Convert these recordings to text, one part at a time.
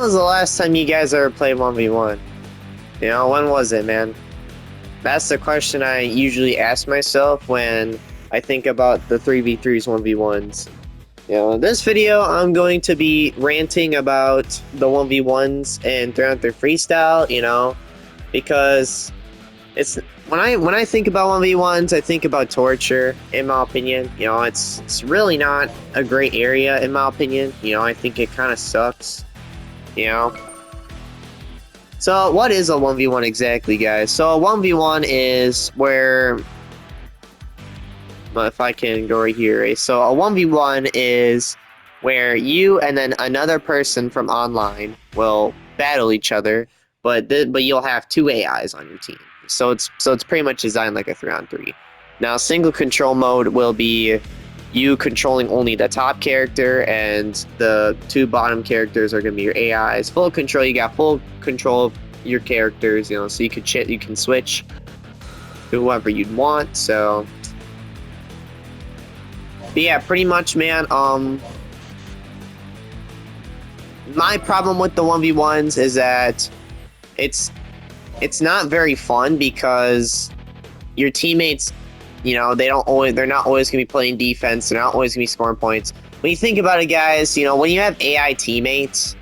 When was the last time you guys ever played 1v1? You know, when was it, man? That's the question I usually ask myself when I think about the 3v3s, 1v1s. You know, in this video, I'm going to be ranting about the 1v1s and throwing out their freestyle, you know, because it's when I think about 1v1s, I think about torture, in my opinion. You know, it's really not a great area, in my opinion. You know, I think it kind of sucks. You know, so what is a 1v1 exactly, guys? So a 1v1 is where, well, if I can go right here, right? So a 1v1 is where you and then another person from online will battle each other, but you'll have two AIs on your team. So it's pretty much designed like a 3-on-3. Now single control mode will be you controlling only the top character, and the two bottom characters are going to be your AIs. Full control, you got full control of your characters, you know, so you can switch to whoever you'd want. So, but yeah, pretty much, man. My problem with the 1v1s is that it's not very fun because your teammates, you know, they're not always going to be playing defense. They're not always going to be scoring points. When you think about it, guys, you know, when you have AI teammates,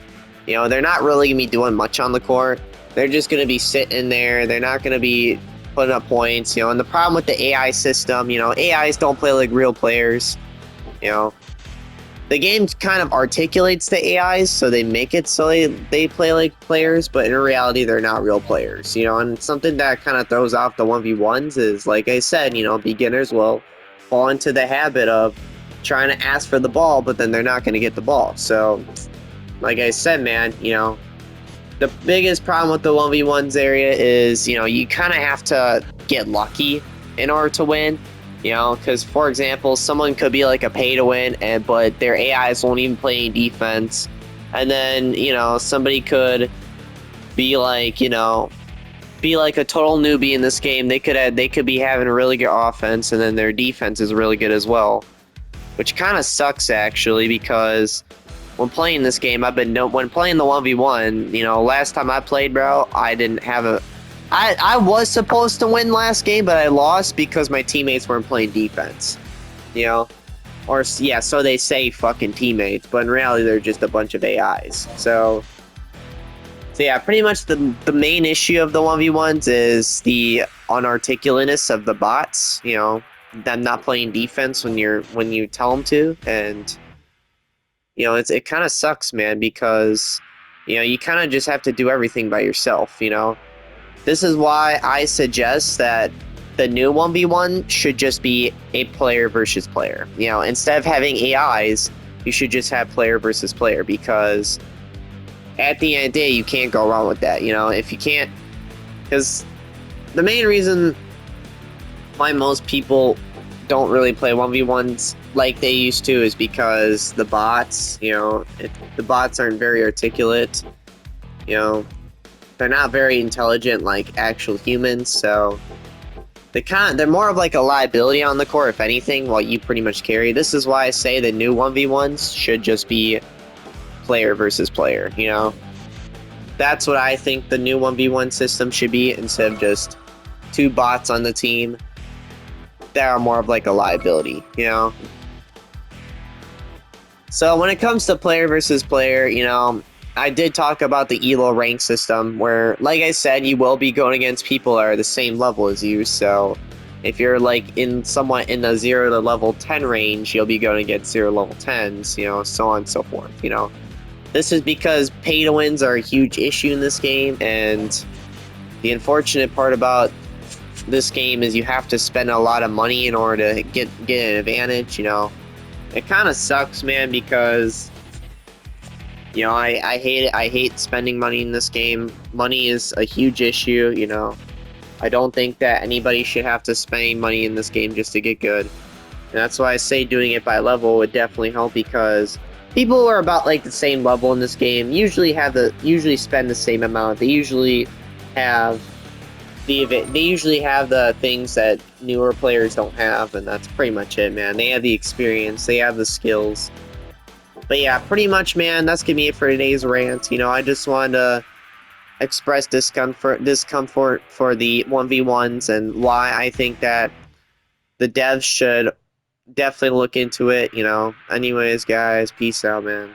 you know, they're not really going to be doing much on the court. They're just going to be sitting there. They're not going to be putting up points, you know. And the problem with the AI system, you know, AIs don't play like real players, you know. The game kind of articulates the AIs, so they make it so they play like players, but in reality, they're not real players, you know. And something that kind of throws off the 1v1s is, like I said, you know, beginners will fall into the habit of trying to ask for the ball, but then they're not going to get the ball. So, like I said, man, you know, the biggest problem with the 1v1s area is, you know, you kind of have to get lucky in order to win. You know, because, for example, someone could be like a pay-to-win, but their AIs won't even play any defense. And then, you know, somebody could be like, you know, be like a total newbie in this game. They could be having a really good offense, and then their defense is really good as well. Which kind of sucks, actually, because when playing this game, when playing the 1v1, you know, last time I played, bro, I didn't have a... I was supposed to win last game, but I lost because my teammates weren't playing defense. You know? Or, yeah, so they say fucking teammates, but in reality, they're just a bunch of AIs. So yeah, pretty much the main issue of the 1v1s is the unarticulateness of the bots. You know, them not playing defense when you tell them to. And, you know, it kind of sucks, man, because, you know, you kind of just have to do everything by yourself, you know? This is why I suggest that the new 1v1 should just be a player versus player. You know, instead of having AIs, you should just have player versus player, because at the end of the day, you can't go wrong with that. You know, if you can't, because the main reason why most people don't really play 1v1s like they used to is because the bots, you know, the bots aren't very articulate, you know. They're not very intelligent like actual humans, so they're more of like a liability on the court, if anything, while you pretty much carry. This is why I say the new 1v1s should just be player versus player, you know? That's what I think the new 1v1 system should be, instead of just two bots on the team that are more of like a liability, you know? So when it comes to player versus player, you know, I did talk about the ELO rank system where, like I said, you will be going against people that are the same level as you. So if you're like somewhat in the 0 to level 10 range, you'll be going against 0 level 10s, you know, so on and so forth, you know. This is because pay-to-wins are a huge issue in this game, and the unfortunate part about this game is you have to spend a lot of money in order to get an advantage, you know. It kind of sucks, man, because... you know, I hate it. I hate spending money in this game. Money is a huge issue, you know. I don't think that anybody should have to spend money in this game just to get good. And that's why I say doing it by level would definitely help, because people who are about like the same level in this game usually spend the same amount. They usually have the things that newer players don't have, and that's pretty much it, man. They have the experience, they have the skills. But yeah, pretty much, man, that's gonna be it for today's rant. You know, I just wanted to express discomfort for the 1v1s and why I think that the devs should definitely look into it, you know. Anyways, guys, peace out, man.